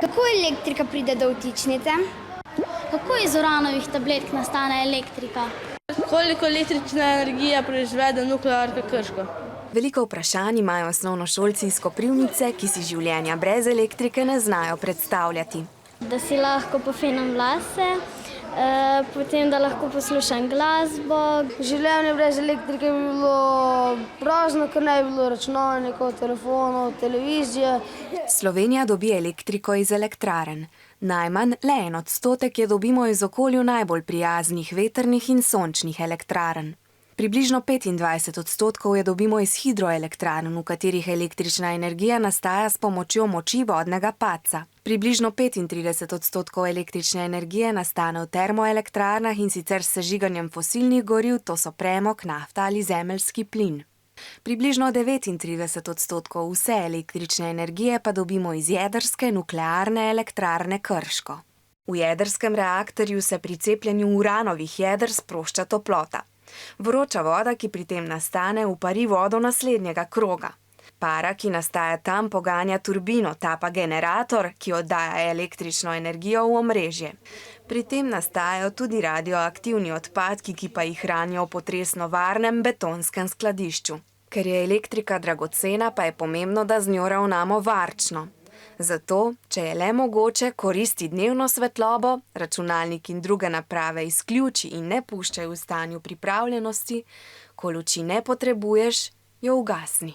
Kako elektrika pride do vtičnice? Kako iz uranovih tabletk nastane elektrika? Koliko električne energije proizvede nuklearka Krško? Veliko vprašanj imajo osnovnošolci iz Koprivnice, ki si življenja brez elektrike ne znajo predstavljati. Da si lahko pofenem lase, potem da lahko poslušam glasbo. Življenje brez elektrike bi bilo prazno, ker ne bi bilo računalnikov, telefonov, televizije. Slovenija dobi elektriko iz elektrarn. Najmanj le 1% je dobimo iz okolju najbolj prijaznih vetrnih in sončnih elektrarn. Približno 25% je dobimo iz hidroelektrarn, v katerih električna energija nastaja s pomočjo moči vodnega padca. Približno 35% električne energije nastane v termoelektrarnah, in sicer s sežiganjem fosilnih goriv, to so premog, nafta ali zemeljski plin. Približno 39% vse električne energije pa dobimo iz jedrske nuklearne elektrarne Krško. V jedrskem reaktorju se pri cepljenju uranovih jeder sprošča toplota. Vroča voda, ki pri tem nastane, upari vodo naslednjega kroga. Para, ki nastaja tam, poganja turbino, ta pa generator, ki oddaja električno energijo v omrežje. Pri tem nastajajo tudi radioaktivni odpadki, ki pa jih hranijo v potresno varnem betonskem skladišču. Ker je elektrika dragocena, pa je pomembno, da z njo ravnamo varčno. Zato, če je le mogoče, koristi dnevno svetlobo, računalnik in druge naprave izključi in ne puščaj v stanju pripravljenosti, ko luči ne potrebuješ, jo ugasni.